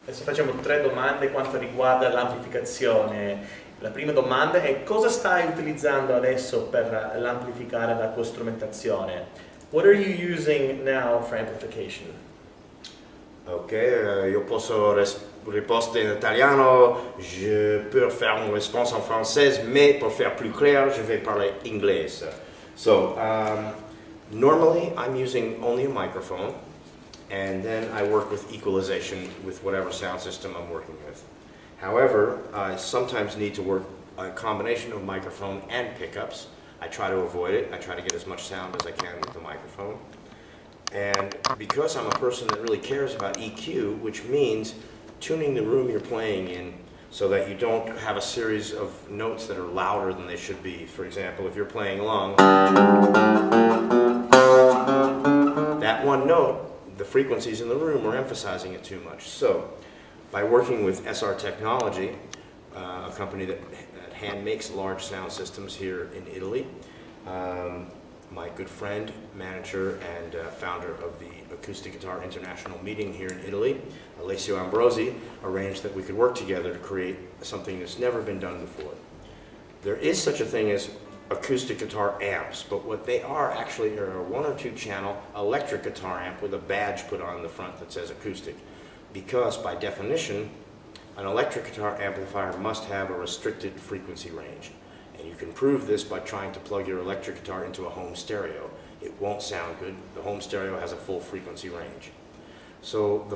Adesso facciamo 3 domande quanto riguarda l'amplificazione. La prima domanda è: cosa stai utilizzando adesso per l'amplificare la tua strumentazione? What are you using now for amplification? Ok, io posso riposter in italiano, je peux faire une réponse en français, mais pour faire plus clair, je vais parler anglais. So, normally I'm using only a microphone, and then I work with equalization with whatever sound system I'm working with. However, I sometimes need to work a combination of microphone and pickups. I try to avoid it. I try to get as much sound as I can with the microphone. And because I'm a person that really cares about EQ, which means tuning the room you're playing in so that you don't have a series of notes that are louder than they should be. For example, if you're playing along, that one note, the frequencies in the room are emphasizing it too much. So, by working with SR Technology, a company that hand makes large sound systems here in Italy, my good friend, manager, and founder of the Acoustic Guitar International meeting here in Italy, Alessio Ambrosi, arranged that we could work together to create something that's never been done before. There is such a thing as acoustic guitar amps, but what they are actually are a 1 or 2 channel electric guitar amp with a badge put on the front that says acoustic. Because by definition, an electric guitar amplifier must have a restricted frequency range. And you can prove this by trying to plug your electric guitar into a home stereo. It won't sound good. The home stereo has a full frequency range. So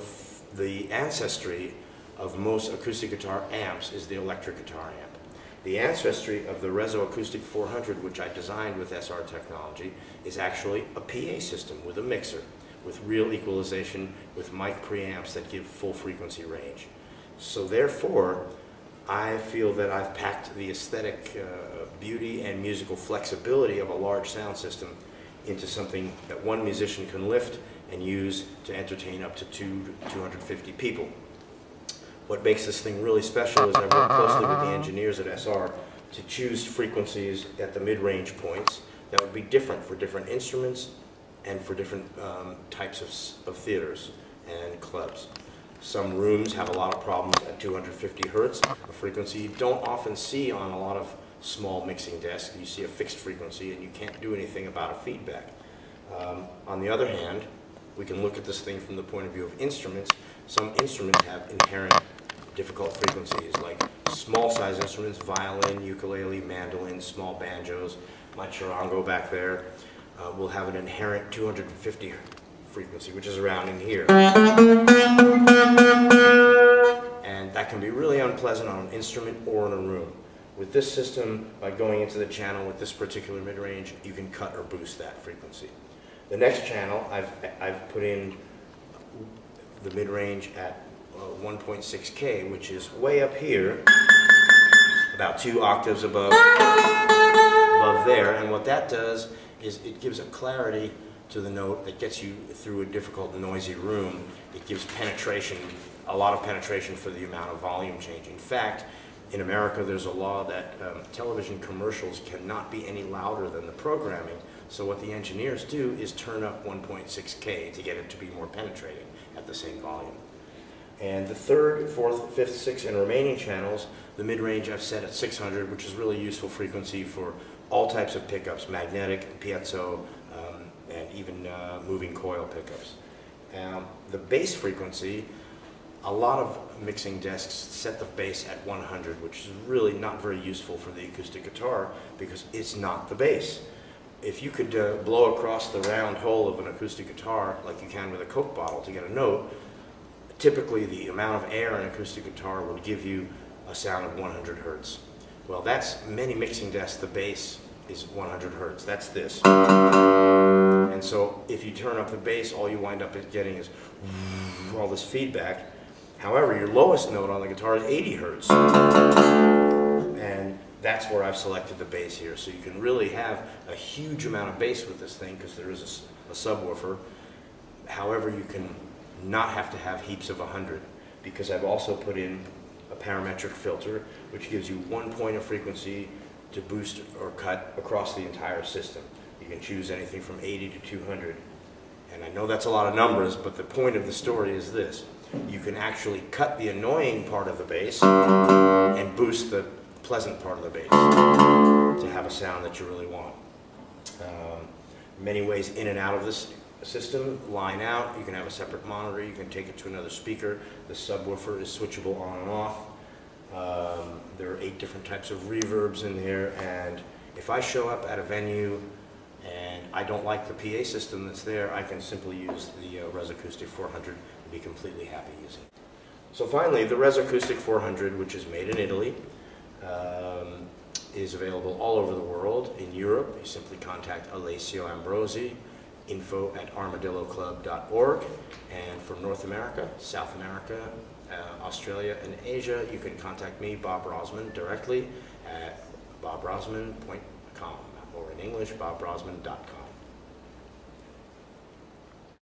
the ancestry of most acoustic guitar amps is the electric guitar amp. The ancestry of the Rezo Acoustic 400, which I designed with SR Technology, is actually a PA system with a mixer, with real equalization, with mic preamps that give full frequency range. So therefore, I feel that I've packed the aesthetic beauty and musical flexibility of a large sound system into something that one musician can lift and use to entertain up to 250 people. What makes this thing really special is I work closely with the engineers at SR to choose frequencies at the mid-range points that would be different for different instruments and for different types of theaters and clubs. Some rooms have a lot of problems at 250 hertz, a frequency you don't often see on a lot of small mixing desks. You see a fixed frequency and you can't do anything about a feedback. On the other hand, we can look at this thing from the point of view of instruments. Some instruments have inherent difficult frequencies, like small size instruments, violin, ukulele, mandolin, small banjos. My charango back there will have an inherent 250 frequency, which is around in here. And that can be really unpleasant on an instrument or in a room. With this system, by going into the channel with this particular mid-range, you can cut or boost that frequency. The next channel, I've put in the mid-range at 1.6K, which is way up here, about 2 octaves above there. And what that does is it gives a clarity to the note that gets you through a difficult, noisy room. It gives penetration, a lot of penetration for the amount of volume change. In fact, in America, there's a law that television commercials cannot be any louder than the programming. So what the engineers do is turn up 1.6K to get it to be more penetrating at the same volume. And the 3rd, 4th, 5th, 6th, and remaining channels, the mid-range I've set at 600, which is really useful frequency for all types of pickups, magnetic, piezo, and even moving coil pickups. The bass frequency, a lot of mixing desks set the bass at 100, which is really not very useful for the acoustic guitar because it's not the bass. If you could blow across the round hole of an acoustic guitar like you can with a Coke bottle to get a note, typically the amount of air in an acoustic guitar would give you a sound of 100 hertz. Well, that's many mixing desks, the bass is 100 hertz. That's this. And so if you turn up the bass, all you wind up getting is all this feedback. However, your lowest note on the guitar is 80 hertz. And that's where I've selected the bass here. So you can really have a huge amount of bass with this thing because there is a subwoofer. However, you can not have to have heaps of 100 because I've also put in a parametric filter which gives you 1 point of frequency to boost or cut across the entire system. You can choose anything from 80 to 200. And I know that's a lot of numbers, but the point of the story is this. you can actually cut the annoying part of the bass and boost the pleasant part of the bass to have a sound that you really want. Many ways in and out of this system. Line out, you can have a separate monitor, you can take it to another speaker. The subwoofer is switchable on and off. There are 8 different types of reverbs in here, and if I show up at a venue and I don't like the PA system that's there, I can simply use the Res Acoustic 400 and be completely happy using it. So finally, the Res Acoustic 400, which is made in Italy, is available all over the world. In Europe, you simply contact Alessio Ambrosi, info@armadilloclub.org. And from North America, South America, Australia, and Asia, you can contact me, Bob Brozman, directly at bobbrozman.com, or in English, bobbrozman.com.